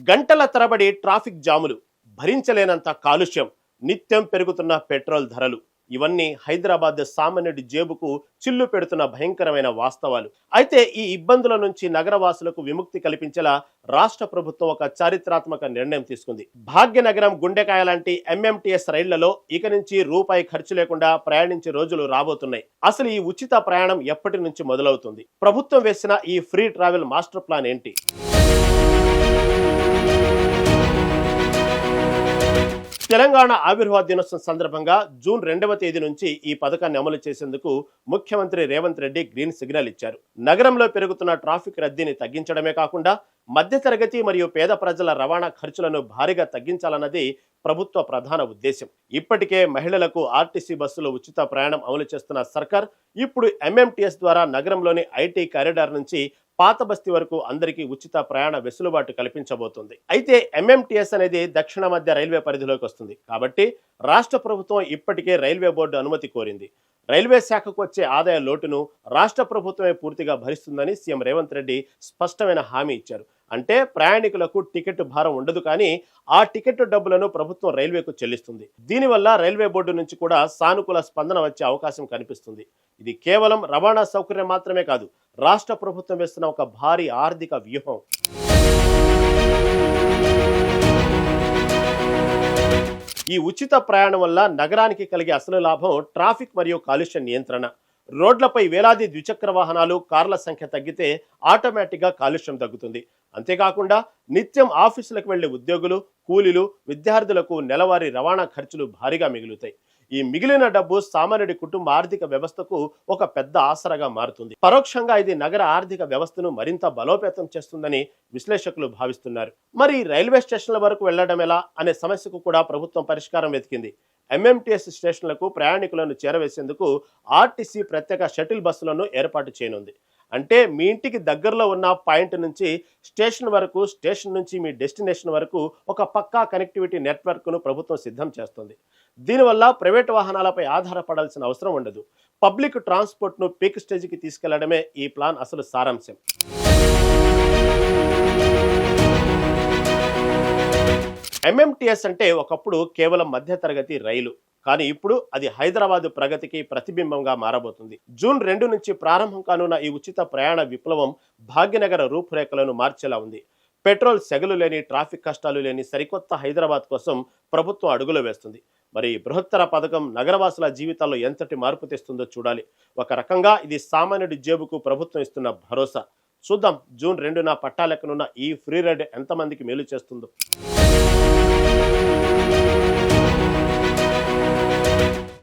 గంటల తరబడి ట్రాఫిక్ జాములు, భరించలేనంత కాలుష్యం, నిత్యం పెరుగుతున్న పెట్రోల్ ధరలు ఇవన్నీ హైదరాబాద్ సామాన్యుడి జేబుకు చిల్లు పెడుతున్న భయంకరమైన వాస్తవాలు. అయితే ఈ ఇబ్బందుల నుంచి నగరవాసులకు విముక్తి కల్పించేలా రాష్ట్ర ప్రభుత్వం ఒక చారిత్రాత్మక నిర్ణయం తీసుకుంది. భాగ్యనగరం గుండెకాయ లాంటి ఎంఎంటీఎస్ రైళ్లలో ఇక నుంచి రూపాయి ఖర్చు లేకుండా ప్రయాణించే రోజులు రాబోతున్నాయి. అసలు ఈ ఉచిత ప్రయాణం ఎప్పటి నుంచి మొదలవుతుంది? ప్రభుత్వం వేసిన ఈ ఫ్రీ ట్రావెల్ మాస్టర్ ప్లాన్ ఏంటి? తెలంగాణ ఆవిర్భావ దినోత్సవం సందర్భంగా జూన్ 2వ తేదీ నుంచి ఈ పథకాన్ని అమలు చేసేందుకు ముఖ్యమంత్రి రేవంత్ రెడ్డి గ్రీన్ సిగ్నల్ ఇచ్చారు. నగరంలో పెరుగుతున్న ట్రాఫిక్ రద్దీని తగ్గించడమే కాకుండా మధ్యతరగతి మరియు పేద ప్రజల రవాణా ఖర్చులను భారీగా తగ్గించాలన్నది ప్రభుత్వ ప్రధాన ఉద్దేశం. ఇప్పటికే మహిళలకు ఆర్టీసీ బస్సులో ఉచిత ప్రయాణం అమలు చేస్తున్న సర్కార్ ఇప్పుడు ఎంఎంటీఎస్ ద్వారా నగరంలోని ఐటీ కారిడార్ నుంచి పాత బస్తీ వరకు అందరికీ ఉచిత ప్రయాణ వెసులుబాటు కల్పించబోతుంది. అయితే ఎంఎంటీఎస్ అనేది దక్షిణ మధ్య రైల్వే పరిధిలోకి వస్తుంది కాబట్టి రాష్ట్ర ప్రభుత్వం ఇప్పటికే రైల్వే బోర్డు అనుమతి కోరింది. రైల్వే శాఖకు వచ్చే ఆదాయ లోటును రాష్ట్ర ప్రభుత్వమే పూర్తిగా భరిస్తుందని సీఎం రేవంత్ రెడ్డి స్పష్టమైన హామీ ఇచ్చారు. అంటే ప్రయాణికులకు టికెట్ భారం ఉండదు, కానీ ఆ టికెట్ డబ్బులను ప్రభుత్వం రైల్వేకు చెల్లిస్తుంది. దీనివల్ల రైల్వే బోర్డు నుంచి కూడా సానుకూల స్పందన వచ్చే అవకాశం కనిపిస్తుంది. ఇది కేవలం రవాణా సౌకర్యం మాత్రమే కాదు, రాష్ట్ర ప్రభుత్వం వేస్తున్న ఒక భారీ ఆర్థిక వ్యూహం. ఈ ఉచిత ప్రయాణం వల్ల నగరానికి కలిగే అసలు లాభం ట్రాఫిక్ మరియు కాలుష్య నియంత్రణ. రోడ్లపై వేలాది ద్విచక్ర వాహనాలు, కార్ల సంఖ్య తగ్గితే ఆటోమేటిక్గా కాలుష్యం తగ్గుతుంది. అంతేకాకుండా నిత్యం ఆఫీసులకు వెళ్లే ఉద్యోగులు, కూలీలు, విద్యార్థులకు నెలవారీ రవాణా ఖర్చులు భారీగా మిగులుతాయి. ఈ మిగిలిన డబ్బు సామాన్యుడి కుటుంబ ఆర్థిక వ్యవస్థకు ఒక పెద్ద ఆసరాగా మారుతుంది. పరోక్షంగా ఇది నగర ఆర్థిక వ్యవస్థను మరింత బలోపేతం చేస్తుందని విశ్లేషకులు భావిస్తున్నారు. మరి రైల్వే స్టేషన్ల వరకు వెళ్లడం ఎలా అనే సమస్యకు కూడా ప్రభుత్వం పరిష్కారం వెతికింది. ఎంఎంటీఎస్ స్టేషన్లకు ప్రయాణికులను చేరవేసేందుకు ఆర్టీసీ ప్రత్యేక షటిల్ బస్సులను ఏర్పాటు చేయనుంది. అంటే మీ ఇంటికి దగ్గరలో ఉన్న పాయింట్ నుంచి స్టేషన్ వరకు, స్టేషన్ నుంచి మీ డెస్టినేషన్ వరకు ఒక పక్కా కనెక్టివిటీ నెట్వర్క్ను ప్రభుత్వం సిద్ధం చేస్తుంది. దీనివల్ల ప్రైవేట్ వాహనాలపై ఆధారపడాల్సిన అవసరం ఉండదు. పబ్లిక్ ట్రాన్స్పోర్ట్ను పీక్ స్టేజ్కి తీసుకెళ్లడమే ఈ ప్లాన్ అసలు సారాంశం. ఎంఎంటీఎస్ అంటే ఒకప్పుడు కేవలం మధ్యతరగతి రైలు, కానీ ఇప్పుడు అది హైదరాబాద్ ప్రగతికి ప్రతిబింబంగా మారబోతుంది. జూన్ 2 నుంచి ప్రారంభం కానున్న ఈ ఉచిత ప్రయాణ విప్లవం భాగ్యనగర రూపురేఖలను మార్చేలా ఉంది. పెట్రోల్ సెగలు లేని, ట్రాఫిక్ కష్టాలు లేని సరికొత్త హైదరాబాద్ కోసం ప్రభుత్వం అడుగులు వేస్తుంది. మరి బృహత్తర పథకం నగరవాసుల జీవితాల్లో ఎంతటి మార్పు తెస్తుందో చూడాలి. ఒక రకంగా ఇది సామాన్యుడి జేబుకు ప్రభుత్వం ఇస్తున్న భరోసా. చూద్దాం జూన్ 2న పట్టాలెక్కనున్న ఈ ఫ్రీ రైడ్ ఎంతమందికి మేలు చేస్తుందో.